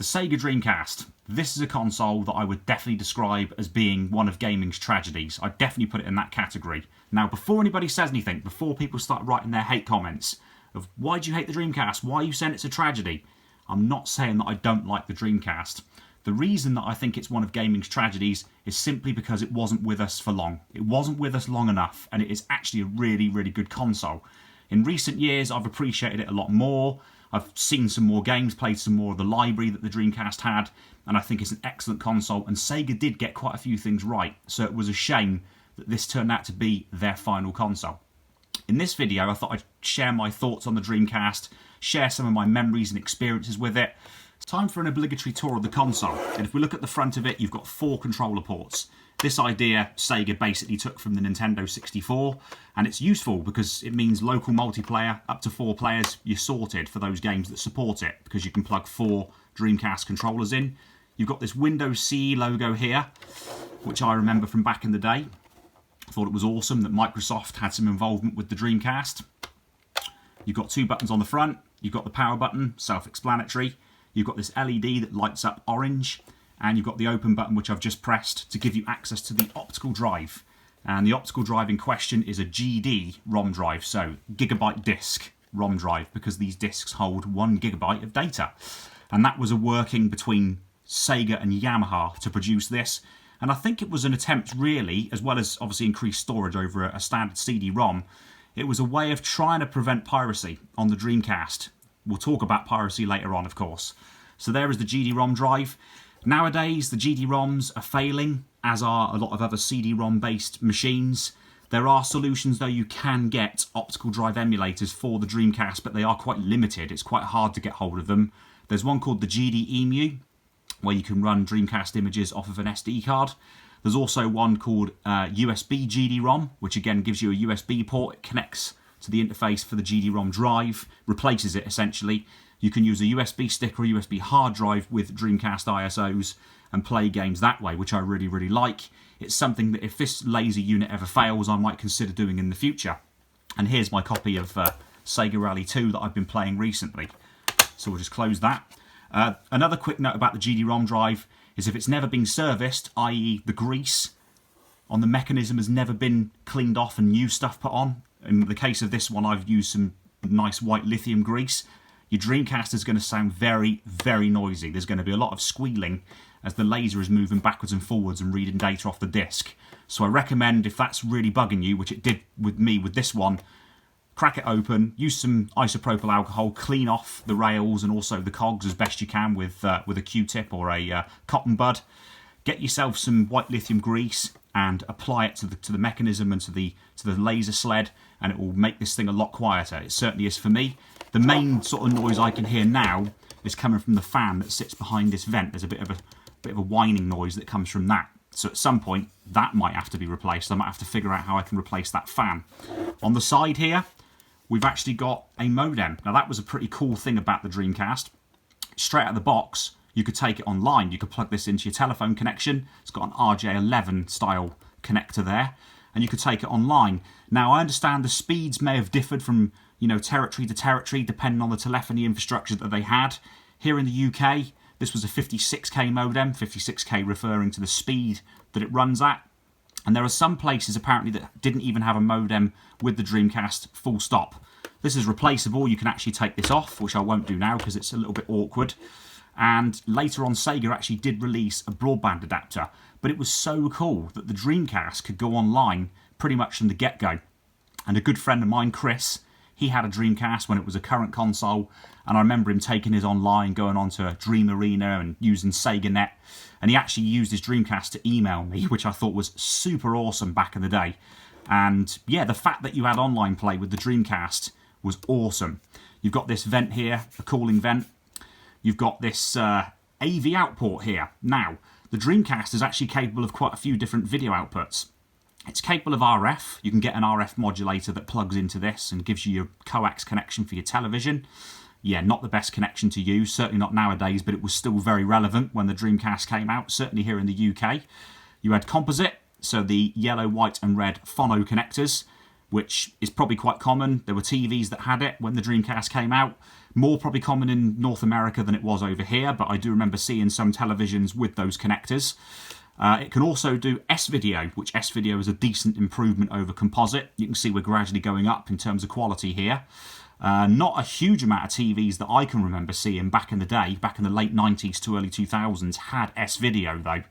SEGA Dreamcast. This is a console that I would definitely describe as being one of gaming's tragedies. I'd definitely put it in that category. Now, before anybody says anything, before people start writing their hate comments of why do you hate the Dreamcast, why are you saying it's a tragedy, I'm not saying that I don't like the Dreamcast. The reason that I think it's one of gaming's tragedies is simply because it wasn't with us for long. It wasn't with us long enough, and it is actually a really, really good console. In recent years, I've appreciated it a lot more. I've seen some more games, played some more of the library that the Dreamcast had, and I think it's an excellent console, and Sega did get quite a few things right, so it was a shame that this turned out to be their final console. In this video, I thought I'd share my thoughts on the Dreamcast, share some of my memories and experiences with it. It's time for an obligatory tour of the console, and if we look at the front of it, you've got 4 controller ports. This idea Sega basically took from the Nintendo 64, and it's useful because it means local multiplayer, up to 4 players, you're sorted for those games that support it, because you can plug 4 Dreamcast controllers in. You've got this Windows CE logo here, which I remember from back in the day. I thought it was awesome that Microsoft had some involvement with the Dreamcast. You've got 2 buttons on the front, you've got the power button, self-explanatory. You've got this LED that lights up orange, and you've got the open button which I've just pressed to give you access to the optical drive. And the optical drive in question is a GD ROM drive, so gigabyte disk ROM drive, because these disks hold 1 gigabyte of data. And that was a working between Sega and Yamaha to produce this. And I think it was an attempt really, as well as obviously increased storage over a standard CD-ROM, it was a way of trying to prevent piracy on the Dreamcast. We'll talk about piracy later on, of course. So there is the GD-ROM drive. Nowadays, the GD-ROMs are failing, as are a lot of other CD-ROM based machines. There are solutions though, you can get optical drive emulators for the Dreamcast, but they are quite limited. It's quite hard to get hold of them. There's one called the GD-EMU, where you can run Dreamcast images off of an SD card. There's also one called USB GD-ROM, which again gives you a USB port. It connects to the interface for the GD-ROM drive, replaces it essentially. You can use a USB stick or a USB hard drive with Dreamcast ISOs and play games that way, which I really, really like. It's something that if this laser unit ever fails, I might consider doing in the future. And here's my copy of Sega Rally 2 that I've been playing recently. So we'll just close that. Another quick note about the GD-ROM drive is if it's never been serviced, i.e. the grease on the mechanism has never been cleaned off and new stuff put on. In the case of this one, I've used some nice white lithium grease. Your Dreamcast is going to sound very, very noisy. There's going to be a lot of squealing as the laser is moving backwards and forwards and reading data off the disc. So I recommend, if that's really bugging you, which it did with me with this one, crack it open, use some isopropyl alcohol, clean off the rails and also the cogs as best you can with a Q-tip or a cotton bud. Get yourself some white lithium grease and apply it to the mechanism and to the laser sled, and it will make this thing a lot quieter. It certainly is for me. The main sort of noise I can hear now is coming from the fan that sits behind this vent. There's a bit of a whining noise that comes from that. So at some point that might have to be replaced. I might have to figure out how I can replace that fan. On the side here, we've actually got a modem. Now that was a pretty cool thing about the Dreamcast. Straight out of the box, you could take it online. You could plug this into your telephone connection. It's got an RJ11 style connector there, and you could take it online. Now I understand the speeds may have differed from territory to territory depending on the telephony infrastructure that they had. Here in the UK, this was a 56k modem, 56k referring to the speed that it runs at. And there are some places apparently that didn't even have a modem with the Dreamcast, full stop. This is replaceable. You can actually take this off, which I won't do now because it's a little bit awkward. And later on, Sega actually did release a broadband adapter, but it was so cool that the Dreamcast could go online pretty much from the get-go. And a good friend of mine, Chris, he had a Dreamcast when it was a current console, and I remember him taking his online, going on to Dream Arena and using SegaNet, and he actually used his Dreamcast to email me, which I thought was super awesome back in the day. And yeah, the fact that you had online play with the Dreamcast was awesome. You've got this vent here, a cooling vent. You've got this AV out port here. Now, the Dreamcast is actually capable of quite a few different video outputs. It's capable of RF. You can get an RF modulator that plugs into this and gives you your coax connection for your television. Yeah, not the best connection to use, certainly not nowadays, but it was still very relevant when the Dreamcast came out, certainly here in the UK. You had composite, so the yellow, white and red phono connectors. which is probably quite common. There were TVs that had it when the Dreamcast came out. More probably common in North America than it was over here, but I do remember seeing some televisions with those connectors. It can also do S-Video, which S-Video is a decent improvement over composite. You can see we're gradually going up in terms of quality here. Not a huge amount of TVs that I can remember seeing back in the day, back in the late 90s to early 2000s, had S-Video though,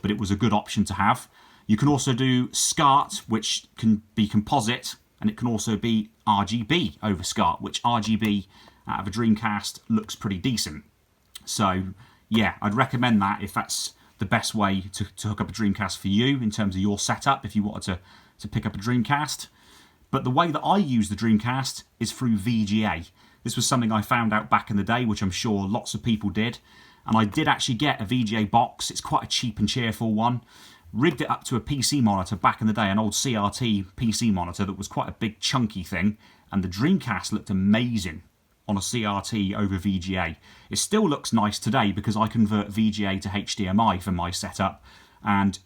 but it was a good option to have. You can also do SCART, which can be composite, and it can also be RGB over SCART, which RGB out of a Dreamcast looks pretty decent. So yeah, I'd recommend that if that's the best way to hook up a Dreamcast for you in terms of your setup, if you wanted to pick up a Dreamcast. But the way that I use the Dreamcast is through VGA. This was something I found out back in the day, which I'm sure lots of people did. And I did actually get a VGA box. It's quite a cheap and cheerful one. Rigged it up to a PC monitor back in the day, an old CRT PC monitor that was quite a big chunky thing. And the Dreamcast looked amazing on a CRT over VGA. It still looks nice today because I convert VGA to HDMI for my setup. And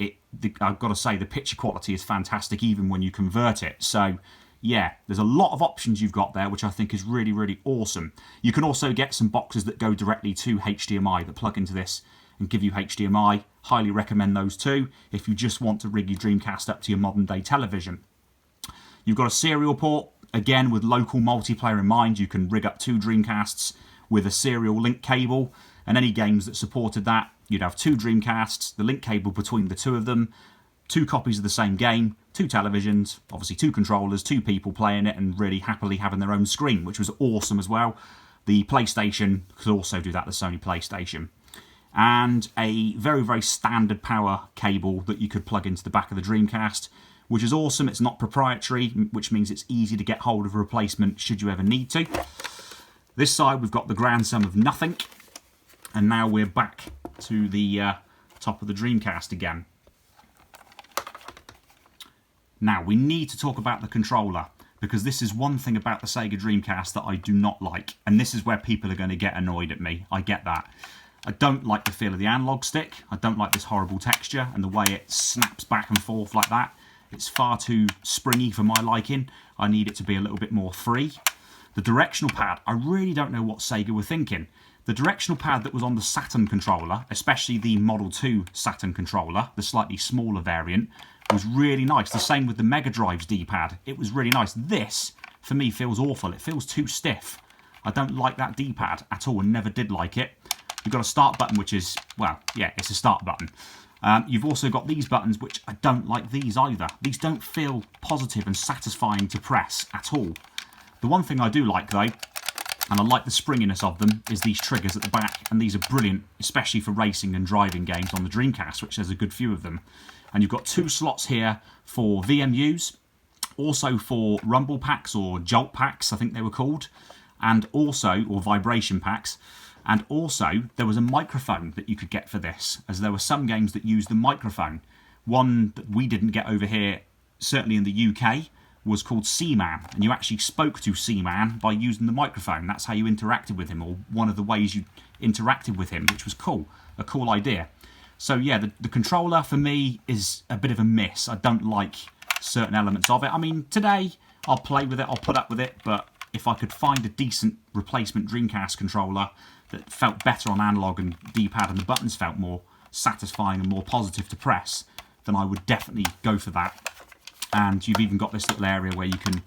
I've got to say, the picture quality is fantastic even when you convert it. So yeah, there's a lot of options you've got there, which I think is really, really awesome. You can also get some boxes that go directly to HDMI that plug into this and give you HDMI. Highly recommend those too if you just want to rig your Dreamcast up to your modern day television. You've got a serial port. Again, with local multiplayer in mind, you can rig up 2 Dreamcasts with a serial link cable, and any games that supported that, you'd have 2 Dreamcasts, the link cable between the 2 of them, 2 copies of the same game, 2 televisions, obviously 2 controllers, 2 people playing it and really happily having their own screen, which was awesome as well. The PlayStation could also do that, the Sony PlayStation. And a very, very standard power cable that you could plug into the back of the Dreamcast, which is awesome. It's not proprietary, which means it's easy to get hold of a replacement should you ever need to. This side, we've got the grand sum of nothing. And now we're back to the top of the Dreamcast again. Now, we need to talk about the controller, because this is one thing about the SEGA Dreamcast that I do not like. And this is where people are going to get annoyed at me. I get that. I don't like the feel of the analog stick. I don't like this horrible texture and the way it snaps back and forth like that. It's far too springy for my liking. I need it to be a little bit more free. The directional pad, I really don't know what Sega were thinking. The directional pad that was on the Saturn controller, especially the Model 2 Saturn controller, the slightly smaller variant, was really nice. The same with the Mega Drive's D-pad. It was really nice. This, for me, feels awful. It feels too stiff. I don't like that D-pad at all and never did like it. You've got a start button, which is, well, yeah, it's a start button. You've also got these buttons, which I don't like these either. These don't feel positive and satisfying to press at all. The one thing I do like, though, and I like the springiness of them, is these triggers at the back. And these are brilliant, especially for racing and driving games on the Dreamcast, which there's a good few of them. And you've got 2 slots here for VMUs, also for rumble packs or jolt packs, I think they were called, and also, or vibration packs. And also, there was a microphone that you could get for this, as there were some games that used the microphone. One that we didn't get over here, certainly in the UK, was called Seaman. And you actually spoke to Seaman by using the microphone. That's how you interacted with him, or one of the ways you interacted with him, which was cool. A cool idea. So yeah, the controller for me is a bit of a miss. I don't like certain elements of it. I mean, today, I'll play with it, I'll put up with it, but if I could find a decent replacement Dreamcast controller that felt better on analog and D-pad and the buttons felt more satisfying and more positive to press, then I would definitely go for that. And you've even got this little area where you can,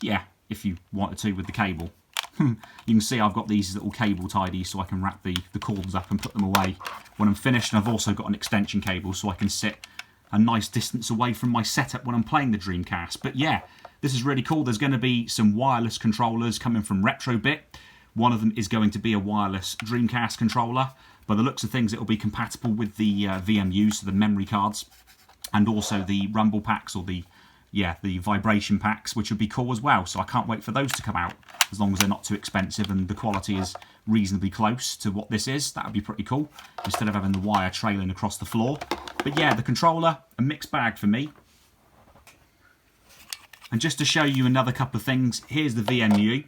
yeah, if you wanted to with the cable. You can see I've got these little cable tidies so I can wrap the cords up and put them away when I'm finished. And I've also got an extension cable so I can sit a nice distance away from my setup when I'm playing the Dreamcast. But yeah, this is really cool. There's going to be some wireless controllers coming from Retrobit. One of them is going to be a wireless Dreamcast controller. By the looks of things, it will be compatible with the VMUs, so the memory cards, and also the rumble packs, or the vibration packs, which would be cool as well. So I can't wait for those to come out, as long as they're not too expensive and the quality is reasonably close to what this is. That would be pretty cool, instead of having the wire trailing across the floor. But yeah, the controller, a mixed bag for me. And just to show you another couple of things, here's the VMU.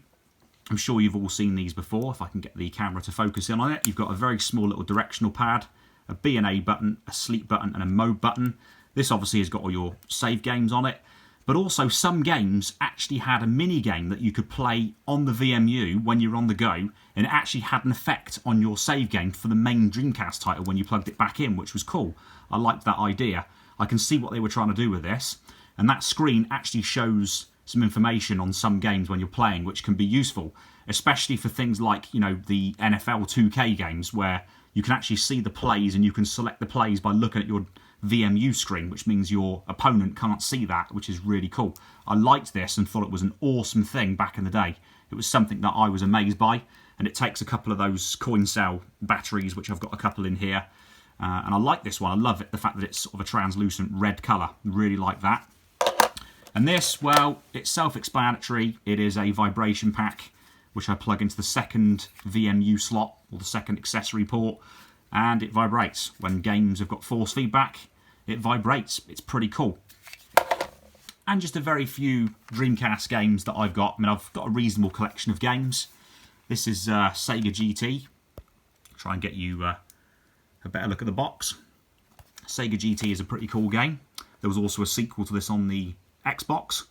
I'm sure you've all seen these before, if I can get the camera to focus in on it. You've got a very small little directional pad, a B and A button, a sleep button and a mode button. This obviously has got all your save games on it. But also some games actually had a mini game that you could play on the VMU when you're on the go, and it actually had an effect on your save game for the main Dreamcast title when you plugged it back in, which was cool. I liked that idea. I can see what they were trying to do with this, and that screen actually shows some information on some games when you're playing, which can be useful, especially for things like, you know, the NFL 2K games where you can actually see the plays and you can select the plays by looking at your VMU screen, which means your opponent can't see that, which is really cool. I liked this and thought it was an awesome thing back in the day. It was something that I was amazed by, and it takes a couple of those coin cell batteries, which I've got a couple in here, and I like this one. I love it, the fact that it's sort of a translucent red colour. Really like that. And this, well, it's self-explanatory. It is a vibration pack, which I plug into the second VMU slot, or the second accessory port, and it vibrates. When games have got force feedback, it vibrates. It's pretty cool. And just a very few Dreamcast games that I've got. I mean, I've got a reasonable collection of games. This is SEGA GT. Try and get you a better look at the box. SEGA GT is a pretty cool game. There was also a sequel to this on the Xbox,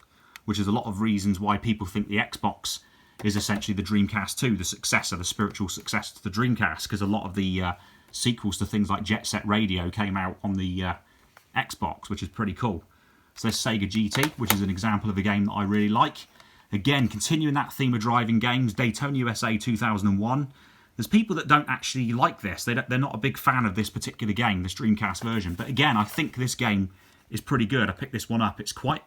which is a lot of reasons why people think the Xbox is essentially the Dreamcast 2, the successor, the spiritual successor to the Dreamcast, because a lot of the sequels to things like Jet Set Radio came out on the Xbox, which is pretty cool. So there's Sega GT, which is an example of a game that I really like. Again, continuing that theme of driving games, Daytona USA 2001. There's people that don't actually like this. They're not a big fan of this particular game, this Dreamcast version. But again, I think this game is pretty good. I picked this one up. It's quite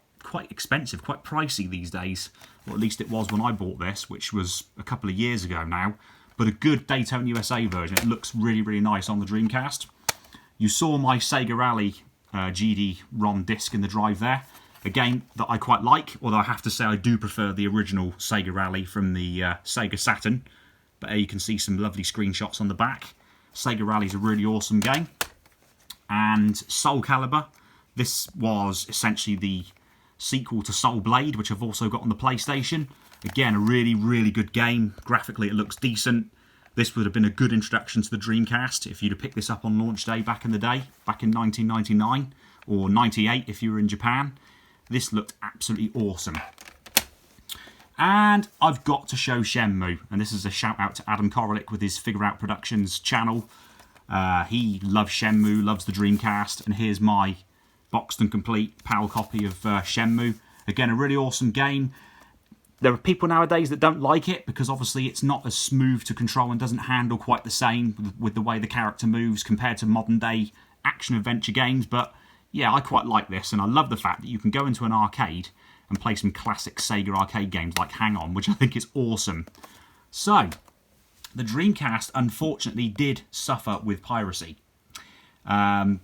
expensive, quite pricey these days, or at least it was when I bought this, which was a couple of years ago now. But a good Daytona USA version. It looks really, really nice on the Dreamcast. You saw my Sega Rally GD-ROM disc in the drive there. A game that I quite like, although I have to say I do prefer the original Sega Rally from the Sega Saturn. But you can see some lovely screenshots on the back. Sega Rally is a really awesome game. And Soul Calibur. This was essentially the sequel to Soul Blade, which I've also got on the PlayStation. Again, a really, really good game. Graphically, it looks decent. This would have been a good introduction to the Dreamcast if you'd have picked this up on launch day back in the day, back in 1999, or 98 if you were in Japan. This looked absolutely awesome. And I've got to show Shenmue, and this is a shout out to Adam Korolik with his Figure Out Productions channel. He loves Shenmue, loves the Dreamcast, and here's my boxed and complete PAL copy of Shenmue. Again, a really awesome game. There are people nowadays that don't like it because obviously it's not as smooth to control and doesn't handle quite the same with the way the character moves compared to modern day action-adventure games. But yeah, I quite like this, and I love the fact that you can go into an arcade and play some classic Sega arcade games like Hang On, which I think is awesome. So, the Dreamcast unfortunately did suffer with piracy.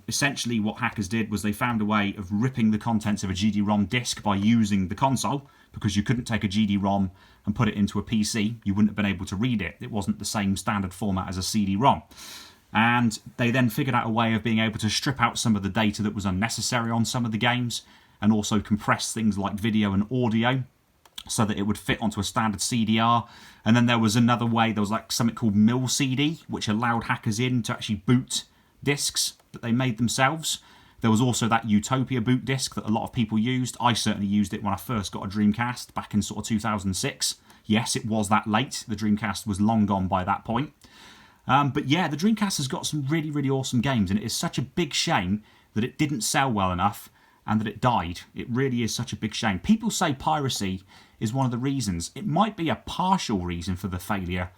Essentially what hackers did was they found a way of ripping the contents of a GD-ROM disc by using the console, because you couldn't take a GD-ROM and put it into a PC. You wouldn't have been able to read it. It wasn't the same standard format as a CD-ROM. And they then figured out a way of being able to strip out some of the data that was unnecessary on some of the games, and also compress things like video and audio so that it would fit onto a standard CDR. And then there was another way, there was like something called Mill CD, which allowed hackers in to actually boot discs that they made themselves. There was also that Utopia boot disc that a lot of people used. I certainly used it when I first got a Dreamcast back in sort of 2006. Yes, it was that late. The Dreamcast was long gone by that point. But yeah, the Dreamcast has got some really, really awesome games, and it is such a big shame that it didn't sell well enough and that it died. It really is such a big shame. People say piracy is one of the reasons. It might be a partial reason for the failure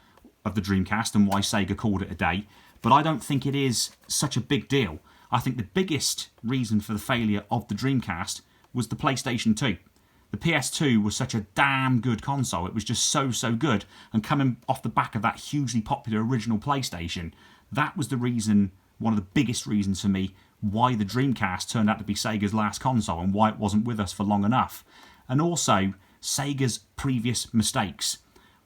of the Dreamcast and why Sega called it a day, but I don't think it is such a big deal. I think the biggest reason for the failure of the Dreamcast was the PlayStation 2. The PS2 was such a damn good console. It was just so, so good. And coming off the back of that hugely popular original PlayStation, that was the reason, one of the biggest reasons for me, why the Dreamcast turned out to be Sega's last console and why it wasn't with us for long enough. And also, Sega's previous mistakes.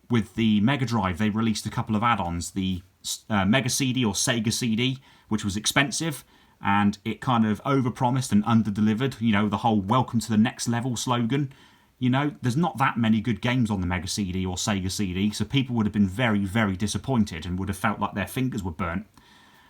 With the Mega Drive, they released a couple of add-ons. The Mega CD or Sega CD, which was expensive, and it kind of overpromised and underdelivered. You know, the whole welcome to the next level slogan. You know, there's not that many good games on the Mega CD or Sega CD, so people would have been very, very disappointed and would have felt like their fingers were burnt.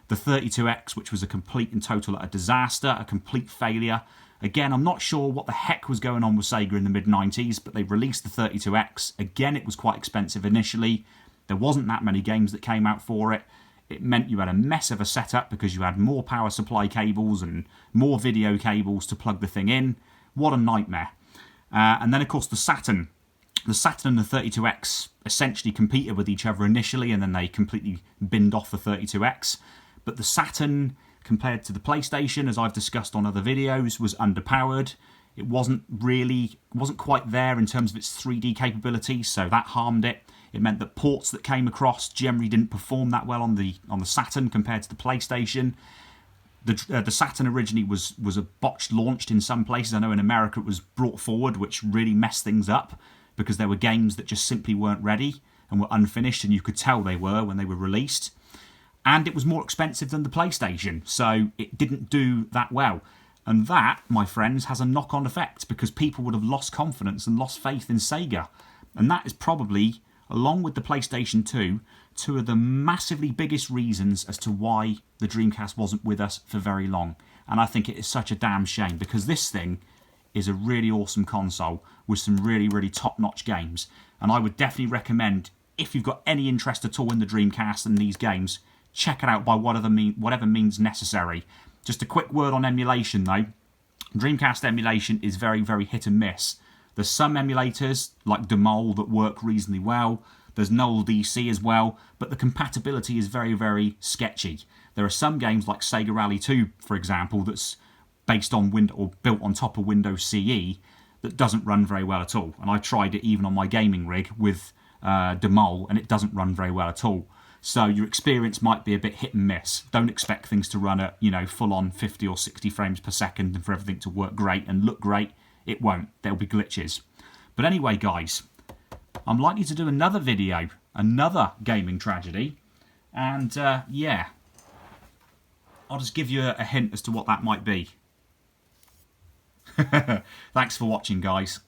The 32X, which was a complete and total disaster, a complete failure. Again, I'm not sure what the heck was going on with Sega in the mid-90s, but they released the 32X. Again, it was quite expensive initially. There wasn't that many games that came out for it. It meant you had a mess of a setup because you had more power supply cables and more video cables to plug the thing in. What a nightmare. And then, of course, the Saturn. The Saturn and the 32X essentially competed with each other initially, and then they completely binned off the 32X. But the Saturn, compared to the PlayStation, as I've discussed on other videos, was underpowered. It wasn't quite there in terms of its 3D capability, so that harmed it. It meant that ports that came across generally didn't perform that well on the Saturn compared to the PlayStation. The Saturn originally was a botched launched in some places. I know in America it was brought forward, which really messed things up because there were games that just simply weren't ready and were unfinished, and you could tell they were when they were released. And it was more expensive than the PlayStation, so it didn't do that well. And that, my friends, has a knock-on effect because people would have lost confidence and lost faith in Sega. And that is probably, along with the PlayStation 2, two of the massively biggest reasons as to why the Dreamcast wasn't with us for very long. And I think it is such a damn shame because this thing is a really awesome console with some really, really top-notch games. And I would definitely recommend, if you've got any interest at all in the Dreamcast and these games, check it out by whatever means necessary. Just a quick word on emulation though. Dreamcast emulation is very, very hit and miss. There's some emulators, like Demol, that work reasonably well. There's Null DC as well, but the compatibility is very, very sketchy. There are some games like Sega Rally 2, for example, that's based on or built on top of Windows CE that doesn't run very well at all. And I tried it even on my gaming rig with Demol, and it doesn't run very well at all. So your experience might be a bit hit and miss. Don't expect things to run at, full on 50 or 60 frames per second and for everything to work great and look great. It won't. There'll be glitches. But anyway, guys, I'm likely to do another video, another gaming tragedy. And yeah, I'll just give you a hint as to what that might be. Thanks for watching, guys.